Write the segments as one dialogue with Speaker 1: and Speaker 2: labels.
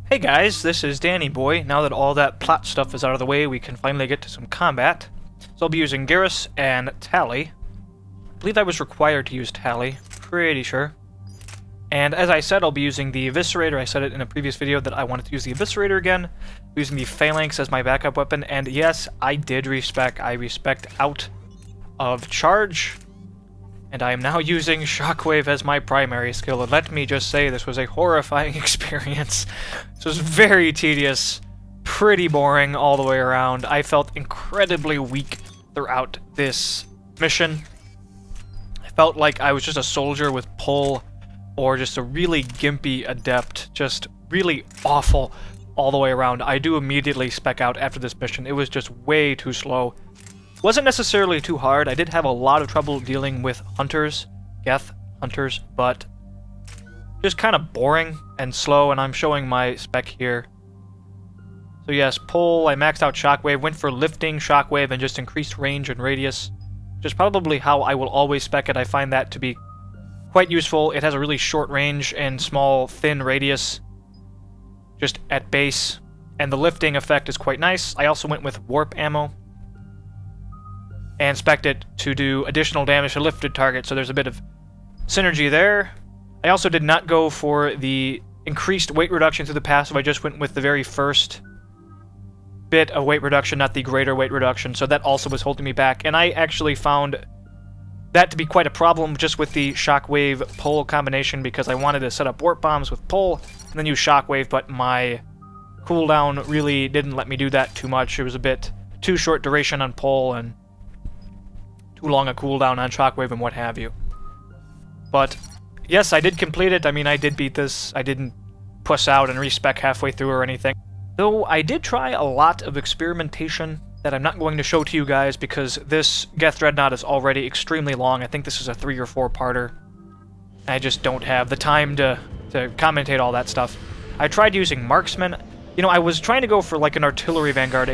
Speaker 1: Hey guys, this is Danny Boy. Now that all that plot stuff is out of the way, we can finally get to some combat. So I'll be using Garrus and Tally. I believe I was required to use Tally, pretty sure. And as I said, I'll be using the Eviscerator. I said it in a previous video that I wanted to use the Eviscerator again, using the Phalanx as my backup weapon, and yes, I did respec. I respect out of charge, and I am now using Shockwave as my primary skill, and let me just say this was a horrifying experience. This was very tedious, pretty boring all the way around. I felt incredibly weak throughout this mission. I felt like I was just a soldier with pull, or just a really gimpy Adept, just really awful all the way around. I do immediately spec out after this mission. It was just way too slow. Wasn't necessarily too hard. I did have a lot of trouble dealing with hunters, Geth hunters, but just kind of boring and slow, and I'm showing my spec here. So yes, pull, I maxed out Shockwave, went for lifting Shockwave and just increased range and radius, which is probably how I will always spec it. I find that to be quite useful. It has a really short range and small, thin radius, just at base, and the lifting effect is quite nice. I also went with warp ammo, and spec'd it to do additional damage to lifted targets, so there's a bit of synergy there. I also did not go for the increased weight reduction through the passive. I just went with the very first bit of weight reduction, not the greater weight reduction, so that also was holding me back. And I actually found that to be quite a problem just with the Shockwave pull combination, because I wanted to set up warp bombs with pull and then use Shockwave, but my cooldown really didn't let me do that too much. It was a bit too short duration on pull and too long a cooldown on Shockwave and what have you. But yes, I did complete it. I mean, I did beat this. I didn't puss out and respec halfway through or anything. Though I did try a lot of experimentation that I'm not going to show to you guys because this Geth Dreadnought is already extremely long. I think this is a 3 or 4 parter. I just don't have the time to commentate all that stuff. I tried using Marksman. You know, I was trying to go for like an artillery Vanguard,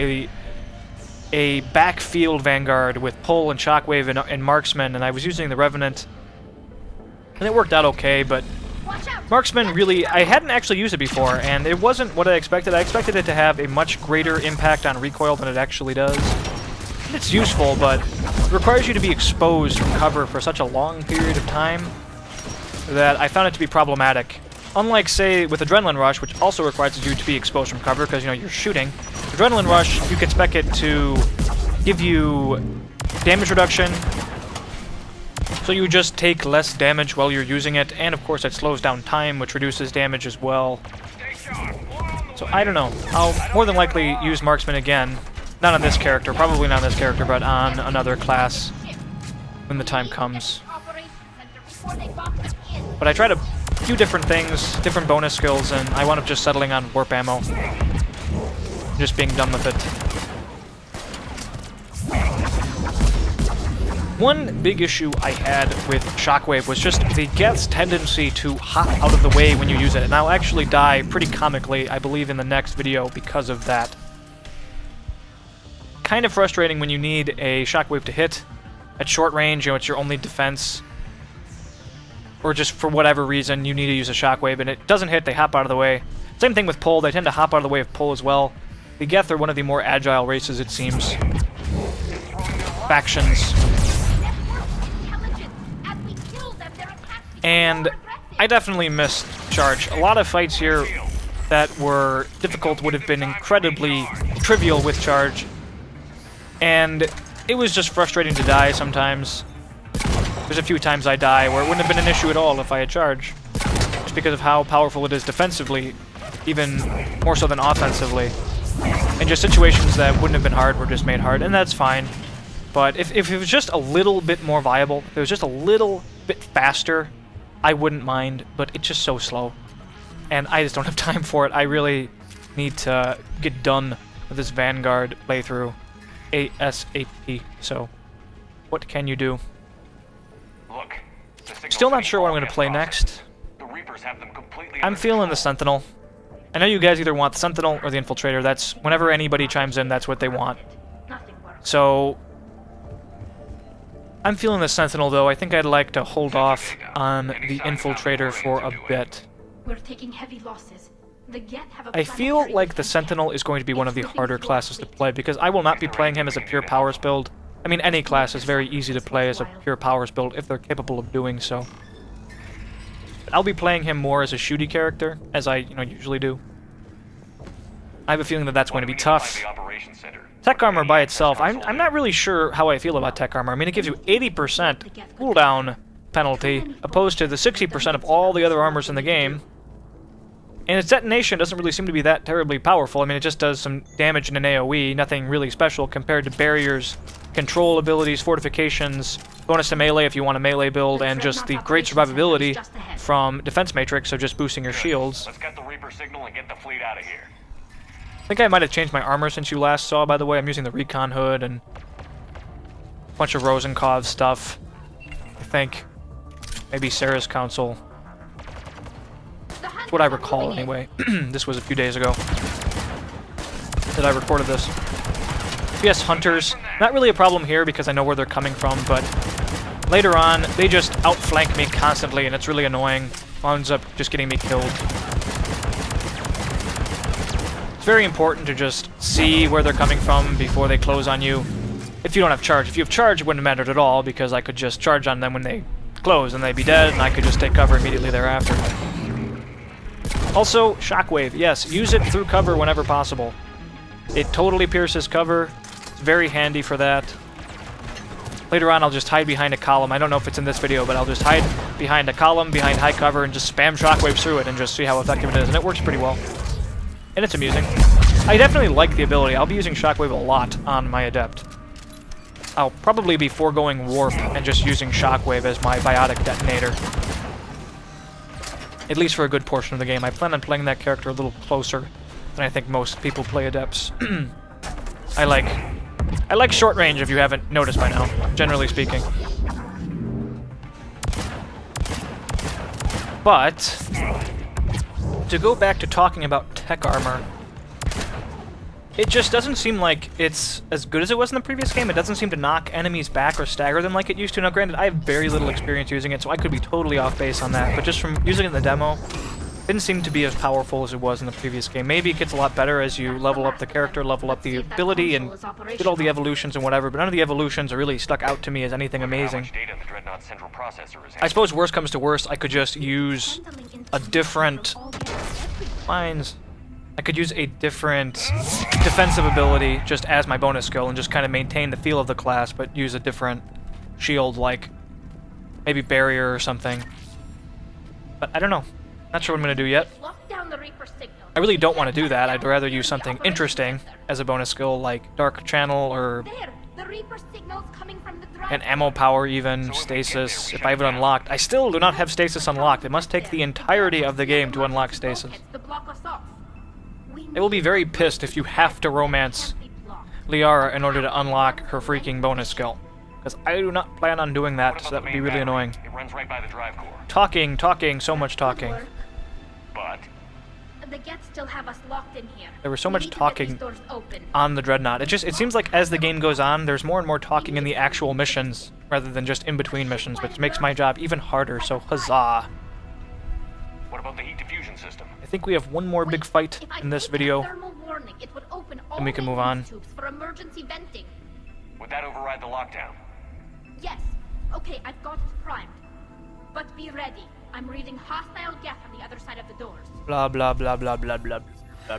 Speaker 1: a backfield Vanguard with pull and Shockwave and Marksman, and I was using the Revenant, and it worked out okay, but Marksman really, I hadn't actually used it before, and it wasn't what I expected. I expected it to have a much greater impact on recoil than it actually does. And it's useful, but it requires you to be exposed from cover for such a long period of time that I found it to be problematic. Unlike, say, with Adrenaline Rush, which also requires you to be exposed from cover because, you know, you're shooting. Adrenaline Rush, you can spec it to give you damage reduction, so you just take less damage while you're using it, and of course it slows down time, which reduces damage as well. So I don't know. I'll more than likely use Marksman again. Not on this character, probably not on this character, but on another class when the time comes. But I tried a few different things, different bonus skills, and I wound up just settling on warp ammo. Just being done with it. One big issue I had with Shockwave was just the Geth's tendency to hop out of the way when you use it, and I'll actually die pretty comically, I believe, in the next video because of that. Kind of frustrating when you need a Shockwave to hit at short range, you know, it's your only defense, or just for whatever reason you need to use a Shockwave and it doesn't hit, they hop out of the way. Same thing with pull, they tend to hop out of the way of pull as well. The Geth are one of the more agile races, it seems. Factions. And I definitely missed charge. A lot of fights here that were difficult would have been incredibly trivial with charge. And it was just frustrating to die sometimes. There's a few times I die where it wouldn't have been an issue at all if I had charge. Just because of how powerful it is defensively, even more so than offensively. And just situations that wouldn't have been hard were just made hard, and that's fine. But if it was just a little bit more viable, if it was just a little bit faster, I wouldn't mind, but it's just so slow. And I just don't have time for it. I really need to get done with this Vanguard playthrough ASAP. So, what can you do?
Speaker 2: Look,
Speaker 1: Still not sure what I'm going to play next. I'm feeling the Sentinel. I know you guys either want the Sentinel or the Infiltrator. That's, whenever anybody chimes in, that's what they want. So, I'm feeling the Sentinel, though. I think I'd like to hold off on the Infiltrator for a bit.
Speaker 3: We're taking heavy losses.
Speaker 1: I feel like the Sentinel is going to be one of the harder classes to play, because I will not be playing him as a pure powers build. I mean, any class is very easy to play as a pure powers build if they're capable of doing so. But I'll be playing him more as a shooty character, as I, usually do. I have a feeling that that's going to be tough. Tech armor by itself, I'm not really sure how I feel about tech armor. I mean, it gives you 80% cooldown penalty, opposed to the 60% of all the other armors in the game. And its detonation doesn't really seem to be that terribly powerful. I mean, it just does some damage in an AoE, nothing really special compared to barriers, control abilities, fortifications, bonus to melee if you want a melee build, and just the great survivability from Defense Matrix, so just boosting your shields.
Speaker 2: Let's get the Reaper signal and get the fleet out of here.
Speaker 1: I think I might have changed my armor since you last saw, by the way. I'm using the Recon Hood and a bunch of Rosenkov stuff. I think. Maybe Sarah's Council. That's what I recall, anyway. This was a few days ago that I recorded this. Yes, Hunters. Not really a problem here because I know where they're coming from, but later on, they just outflank me constantly, and it's really annoying. Ends up just getting me killed. It's very important to just see where they're coming from before they close on you. If you don't have charge. If you have charge, it wouldn't have mattered at all, because I could just charge on them when they close, and they'd be dead, and I could just take cover immediately thereafter. Also, Shockwave. Yes, use it through cover whenever possible. It totally pierces cover. It's very handy for that. Later on, I'll just hide behind a column. I don't know if it's in this video, but I'll just hide behind a column, behind high cover, and just spam Shockwave through it and just see how effective it is, and it works pretty well. And it's amusing. I definitely like the ability. I'll be using Shockwave a lot on my Adept. I'll probably be foregoing Warp and just using Shockwave as my biotic detonator. At least for a good portion of the game. I plan on playing that character a little closer than I think most people play Adepts. I like short range, if you haven't noticed by now, generally speaking. But to go back to talking about tech armor, it just doesn't seem like it's as good as it was in the previous game. It doesn't seem to knock enemies back or stagger them like it used to. Now, granted, I have very little experience using it, so I could be totally off base on that. But just from using it in the demo, it didn't seem to be as powerful as it was in the previous game. Maybe it gets a lot better as you level up the character, level up the ability, and get all the evolutions and whatever. But none of the evolutions are really stuck out to me as anything amazing. I suppose worst comes to worst, I could just use a different... Mines. I could use a different defensive ability just as my bonus skill and just kind of maintain the feel of the class, but use a different shield, like maybe barrier or something. But I don't know. Not sure what I'm going to do yet. I really don't want to do that. I'd rather use something interesting as a bonus skill, like Dark Channel or an ammo power even, stasis, if I have it unlocked. I still do not have stasis unlocked. It must take the entirety of the game to unlock stasis. I will be very pissed if you have to romance Liara in order to unlock her freaking bonus skill. Because I do not plan on doing that, so that would be really annoying.
Speaker 2: It runs right by the drive core.
Speaker 1: Talking, so much talking.
Speaker 2: But
Speaker 3: the Geth still have us locked in here.
Speaker 1: There was so much talking on the Dreadnought. It seems like as the game goes on, there's more and more talking in the actual missions, rather than just in between missions, which makes my job even harder, so huzzah.
Speaker 2: what about the heat diffusion system?
Speaker 1: I think we have one more big fight in this video, and we can move on.
Speaker 2: Would that override the lockdown?
Speaker 3: Yes. Okay, I've got it primed. But be ready. I'm reading hostile Geth on the other side of the doors.
Speaker 1: Blah blah blah blah blah blah blah blah.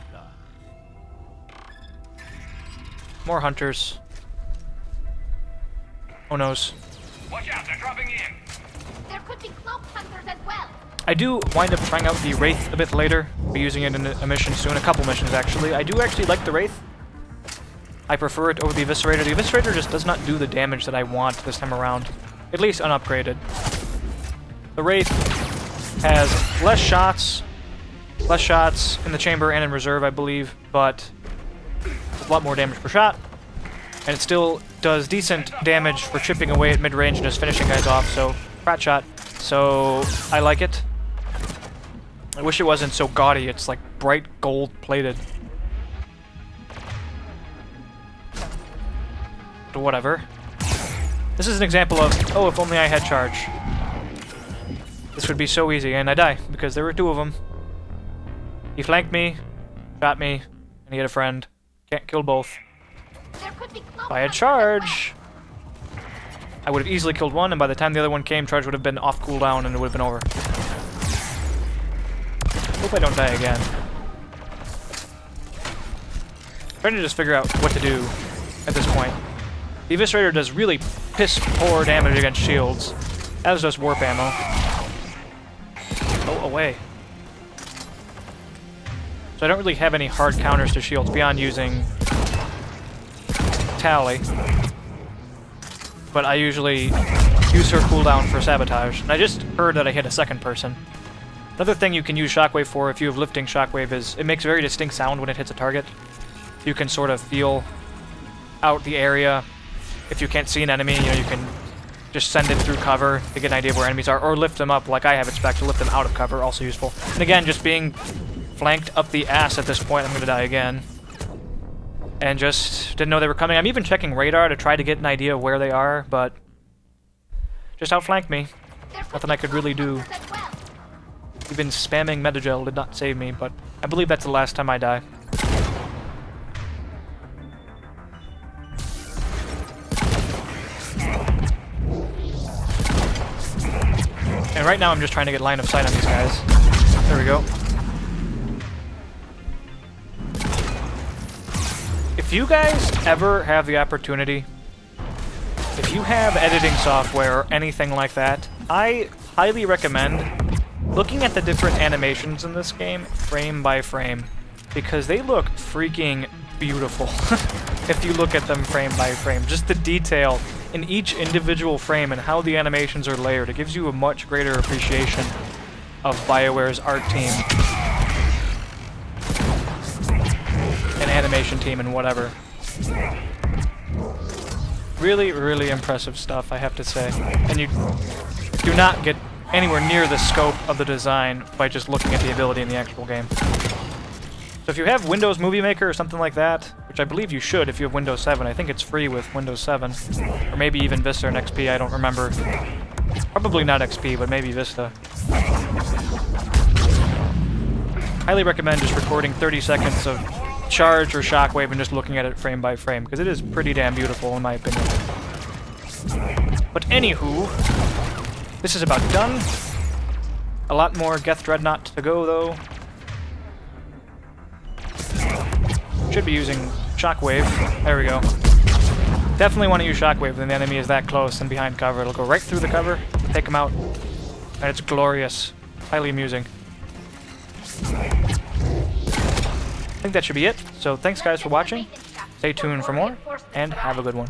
Speaker 1: More hunters. Oh noes.
Speaker 2: Watch out, they're dropping in!
Speaker 3: There could be cloak hunters as well.
Speaker 1: I do wind up trying out the Wraith a bit later. I'll be using it in a mission soon, a couple missions actually. I do actually like the Wraith. I prefer it over the Eviscerator. The Eviscerator just does not do the damage that I want this time around. At least unupgraded. The Wraith has less shots in the chamber and in reserve, I believe, but a lot more damage per shot. And it still does decent damage for chipping away at mid-range and just finishing guys off, so rat shot. So I like it. I wish it wasn't so gaudy. It's like bright gold plated. But whatever. This is an example of, oh, if only I had charge. This would be so easy, and I die, because there were two of them. He flanked me, shot me, and he had a friend. Can't kill both.
Speaker 3: There could be
Speaker 1: If I had charge, I would have easily killed one, and by the time the other one came, charge would have been off cooldown and it would have been over. Hope I don't die again. Trying to just figure out what to do at this point. The Eviscerator does really piss poor damage against shields. That was just warp ammo. Oh, away. So I don't really have any hard counters to shields beyond using Tally. But I usually use her cooldown for sabotage. And I just heard that I hit a second person. Another thing you can use Shockwave for if you have lifting Shockwave is it makes a very distinct sound when it hits a target. You can sort of feel out the area. If you can't see an enemy, you know, you can just send it through cover to get an idea of where enemies are, or lift them up like I have it spec to lift them out of cover, also useful. And again, just being flanked up the ass at this point, I'm going to die again. And just didn't know they were coming. I'm even checking radar to try to get an idea of where they are, but just outflanked me. Nothing I could really do. Even spamming Metagel did not save me, but I believe that's the last time I die. And right now I'm just trying to get line of sight on these guys. There we go. If you guys ever have the opportunity, if you have editing software or anything like that, I highly recommend looking at the different animations in this game frame by frame, because they look freaking beautiful if you look at them frame by frame. Just the detail in each individual frame and how the animations are layered, it gives you a much greater appreciation of BioWare's art team and animation team and whatever. Really, really impressive stuff, I have to say. And you do not get anywhere near the scope of the design by just looking at the ability in the actual game. So if you have Windows Movie Maker or something like that, which I believe you should if you have Windows 7, I think it's free with Windows 7, or maybe even Vista and XP, I don't remember. Probably not XP, but maybe Vista. Highly recommend just recording 30 seconds of charge or shockwave and just looking at it frame by frame, because it is pretty damn beautiful in my opinion. But anywho, this is about done. A lot more Geth Dreadnought to go though. Should be using Shockwave. There we go. Definitely want to use Shockwave when the enemy is that close and behind cover. It'll go right through the cover, take him out, and it's glorious. Highly amusing. I think that should be it. So thanks guys for watching. Stay tuned for more, and have a good one.